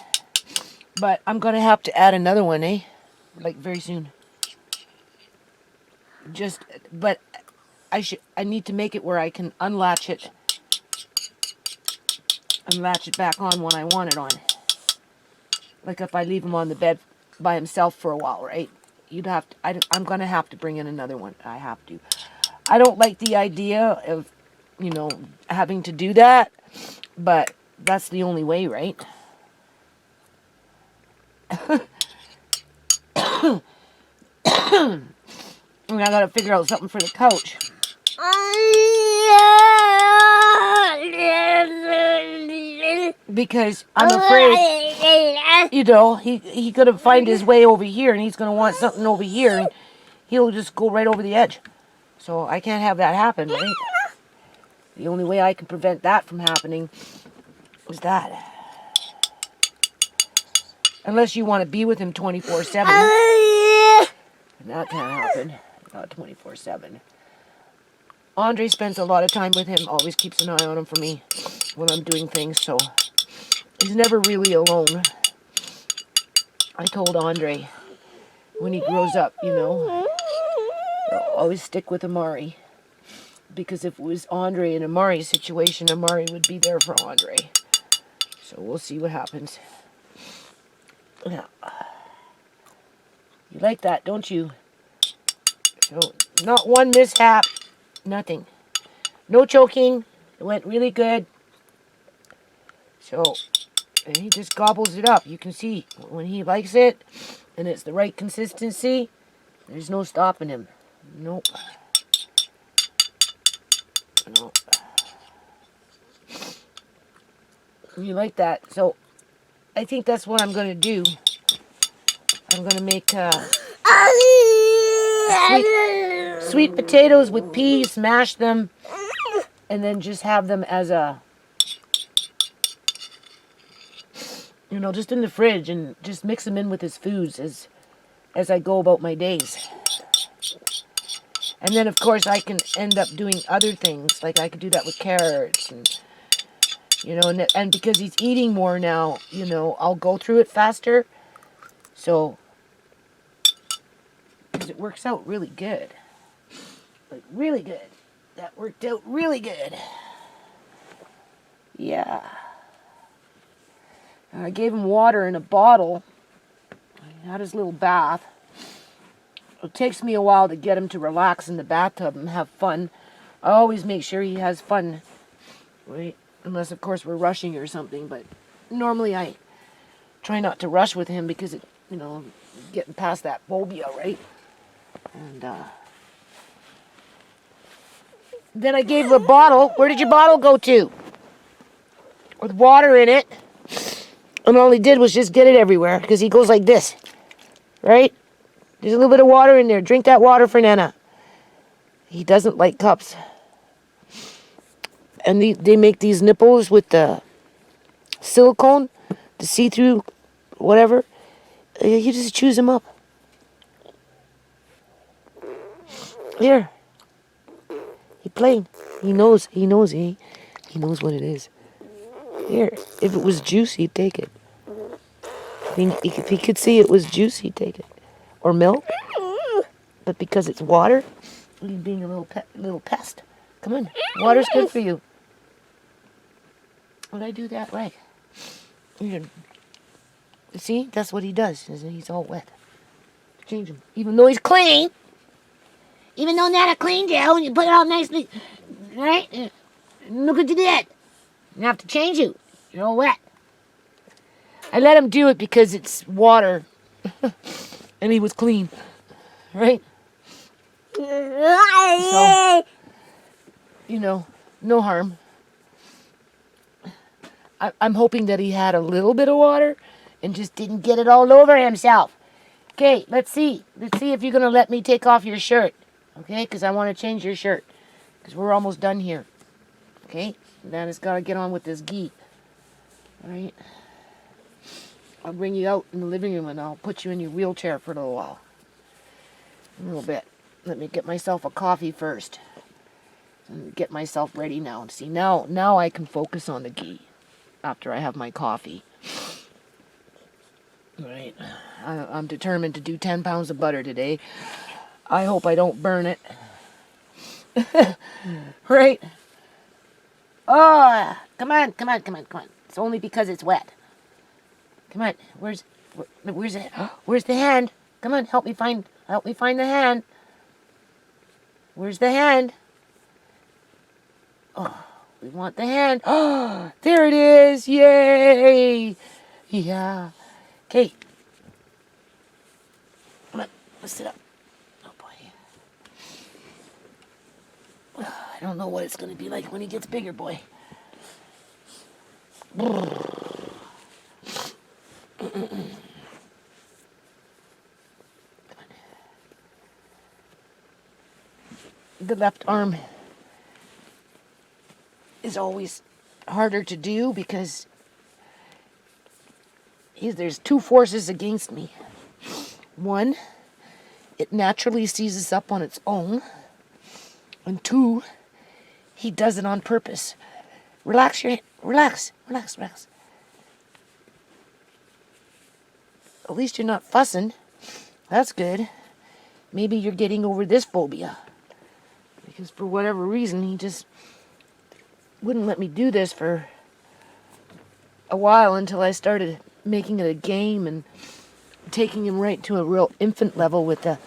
But I'm going to have to add another one, eh? Like, very soon. But I need to make it where I can unlatch it and latch it back on when I want it on. Like if I leave him on the bed by himself for a while, right? I'm going to have to bring in another one. I have to. I don't like the idea of, you know, having to do that, but that's the only way, right? And I gotta figure out something for the couch. Because I'm afraid, you know, he gonna find his way over here and he's gonna want something over here and he'll just go right over the edge. So I can't have that happen, right? The only way I can prevent that from happening is that. Unless you want to be with him 24/7. And that can't happen. Not 24/7. Andre spends a lot of time with him, always keeps an eye on him for me when I'm doing things, so he's never really alone. I told Andre when he grows up, you know, he'll always stick with Amari. Because if it was Andre and Amari's situation, Amari would be there for Andre. So we'll see what happens. Yeah. You like that, don't you? So, not one mishap. Nothing. No choking. It went really good. So, and he just gobbles it up. You can see when he likes it and it's the right consistency, there's no stopping him. Nope. Nope. You like that. So, I think that's what I'm going to do. I'm going to make sweet potatoes with peas, mash them, and then just have them as a, you know, just in the fridge and just mix them in with his foods as I go about my days. And then, of course, I can end up doing other things. Like I could do that with carrots and, you know, and because he's eating more now, you know, I'll go through it faster. So, because it works out really good. Like, really good. That worked out really good. Yeah. I gave him water in a bottle. He had his little bath. It takes me a while to get him to relax in the bathtub and have fun. I always make sure he has fun. Right? Unless, of course, we're rushing or something. But normally I try not to rush with him because, it, you know, getting past that phobia, right? And, then I gave him a bottle. Where did your bottle go to? With water in it. And all he did was just get it everywhere. Because he goes like this. Right? There's a little bit of water in there. Drink that water for Nana. He doesn't like cups. And they make these nipples with the silicone. The see-through whatever. You just chews them up. Here. He playing. He knows, he knows what it is. Here. If it was juice, he'd take it. If he could see it was juice, he'd take it. or milk. But because it's water, he's being a little pest. Come on, water's good for you. Would I do that right? See, that's what he does. He's all wet. Change him, even though he's clean. Even though not a clean gel, and you put it all nicely, right? Look what you did. You have to change you. You're all wet. I let him do it because it's water, and he was clean, right? So, no harm. I'm hoping that he had a little bit of water and just didn't get it all over himself. Okay, let's see. Let's see if you're going to let me take off your shirt. Okay, because I want to change your shirt. Because we're almost done here. Okay, now it's got to get on with this ghee. All right. I'll bring you out in the living room and I'll put you in your wheelchair for a little while. A little bit. Let me get myself a coffee first. And get myself ready now. See, now I can focus on the ghee after I have my coffee. All right. I'm determined to do 10 pounds of butter today. I hope I don't burn it. Right? Oh, come on. It's only because it's wet. Come on. Where's it? Where's the hand? Come on, help me find the hand. Where's the hand? Oh, we want the hand. Oh, there it is. Yay. Yeah. Okay. Come on, let's sit up. Oh boy. I don't know what it's going to be like when he gets bigger, boy. The left arm is always harder to do because there's two forces against me. One, it naturally seizes up on its own. And two, he does it on purpose. Relax. At least you're not fussing. That's good. Maybe you're getting over this phobia. Because for whatever reason, he just wouldn't let me do this for a while until I started making it a game and taking him right to a real infant level with the,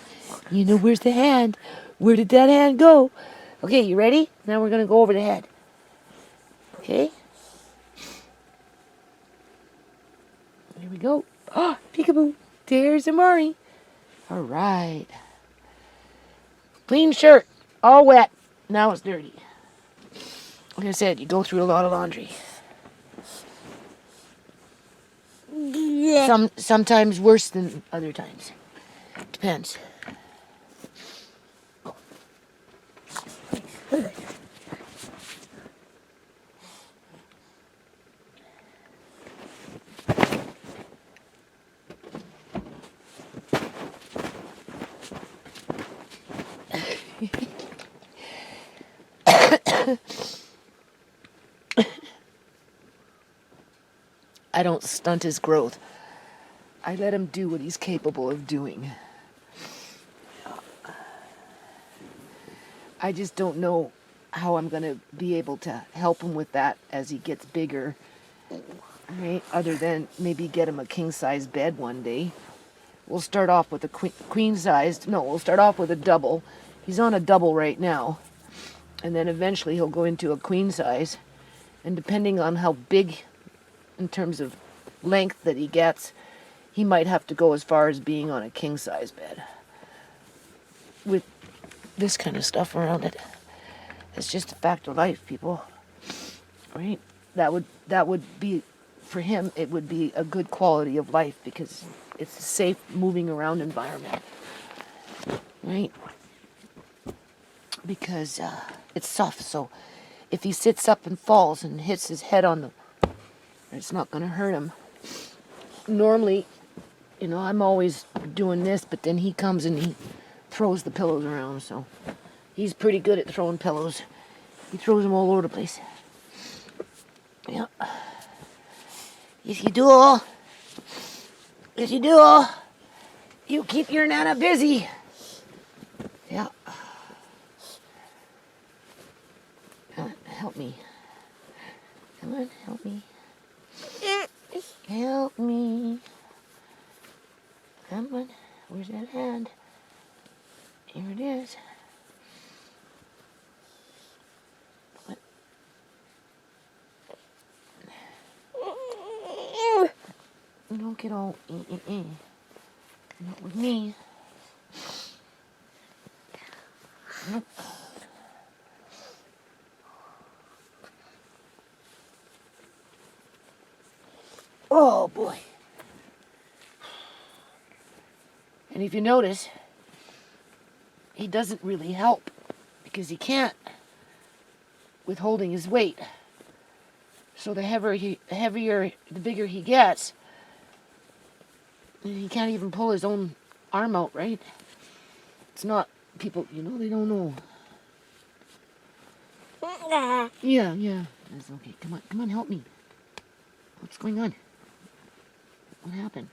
where's the hand? Where did that hand go? Okay, you ready? Now we're going to go over the head. Okay? Here we go. Oh, peekaboo. There's Amari. All right. Clean shirt. All wet. Now it's dirty. Like I said, you go through a lot of laundry. Sometimes worse than other times. Depends. I don't stunt his growth. I let him do what he's capable of doing. I just don't know how I'm going to be able to help him with that as he gets bigger. Right? Other than maybe get him a king-size bed one day. We'll start off with a queen-sized. No, we'll start off with a double. He's on a double right now. And then eventually he'll go into a queen-size. And depending on how big, in terms of length that he gets, he might have to go as far as being on a king-size bed. With this kind of stuff around it. It's just a fact of life, people. Right? That would be, for him, it would be a good quality of life because it's a safe moving around environment. Right? Because it's soft, so if he sits up and falls and hits his head on it's not going to hurt him. Normally, I'm always doing this, but then he comes and he throws the pillows around, so he's pretty good at throwing pillows. He throws them all over the place. Yeah. Yes, you do. Yes, you do. You keep your Nana busy. Yeah. Help me. Come on, help me. Help me. Come on. Where's that hand? Here it is. What? You don't get all Not with me. Nope. Oh boy. And if you notice, he doesn't really help because he can't with holding his weight. So the bigger he gets, he can't even pull his own arm out, right? It's not, people, they don't know. Yeah, that's okay. Come on, help me. What's going on? What happened?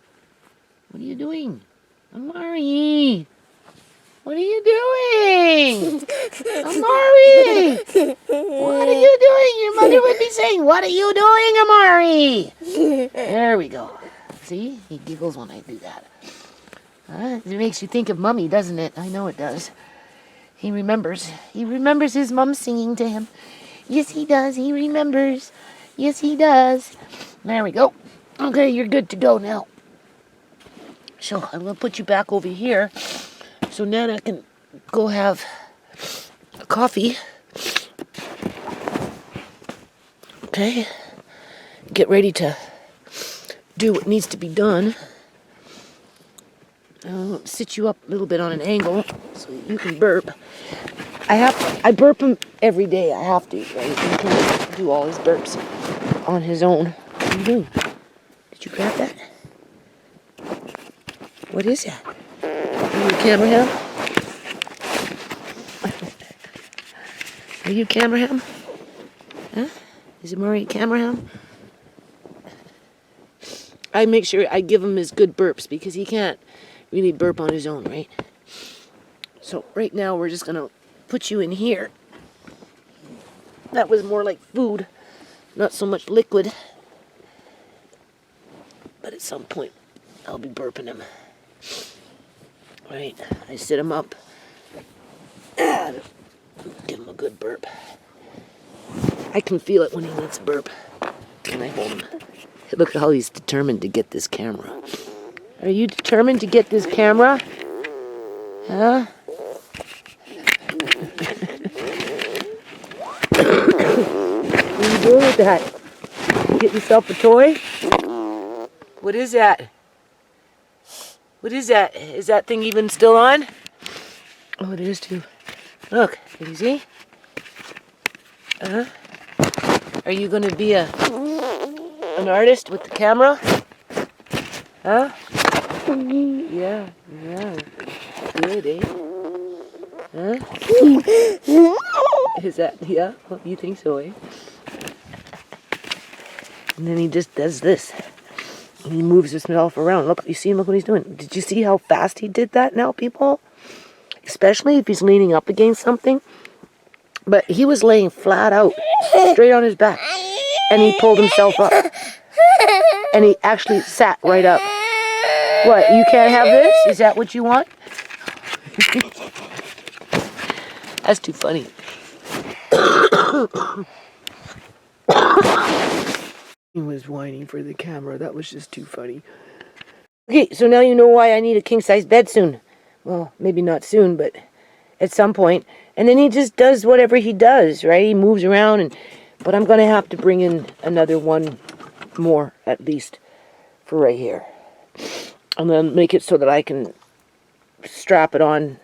What are you doing? Amari! What are you doing? Amari! What are you doing? Your mother would be saying, what are you doing, Amari? There we go. See? He giggles when I do that. It makes you think of Mummy, doesn't it? I know it does. He remembers. He remembers his mom singing to him. Yes, he does. He remembers. Yes, he does. There we go. Okay, you're good to go now. So I'm going to put you back over here so Nana can go have a coffee. Okay. Get ready to do what needs to be done. I'll sit you up a little bit on an angle so you can burp. I burp him every day. I have to, right? He can't do all his burps on his own. What are you doing? Did you grab that? What is that? Are you a camera ham? Are you a camera ham? Huh? Is it Murray a camera ham? I make sure I give him his good burps because he can't really burp on his own, right? So right now we're just gonna put you in here. That was more like food, not so much liquid. But at some point I'll be burping him. Right, I sit him up, give him a good burp. I can feel it when he needs a burp, and I hold him. Look at how he's determined to get this camera. Are you determined to get this camera? Huh? What are you doing with that? You get yourself a toy? What is that? What is that? Is that thing even still on? Oh, it is too. Look, can you see? Are you going to be an artist with the camera? Huh? Yeah. Good, eh? Huh? Is that, yeah? Well, you think so, eh? And then he just does this. He moves himself around. Look, you see him? Look what he's doing. Did you see how fast he did that now, people? Especially if he's leaning up against something. But he was laying flat out, straight on his back. And he pulled himself up. And he actually sat right up. What, you can't have this? Is that what you want? That's too funny. He was whining for the camera. That was just too funny. Okay, so now you know why I need a king-size bed soon. Well, maybe not soon, but at some point. And then he just does whatever he does, right? He moves around, but I'm going to have to bring in another one more, at least, for right here. And then make it so that I can strap it on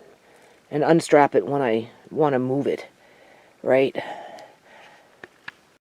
and unstrap it when I want to move it, right?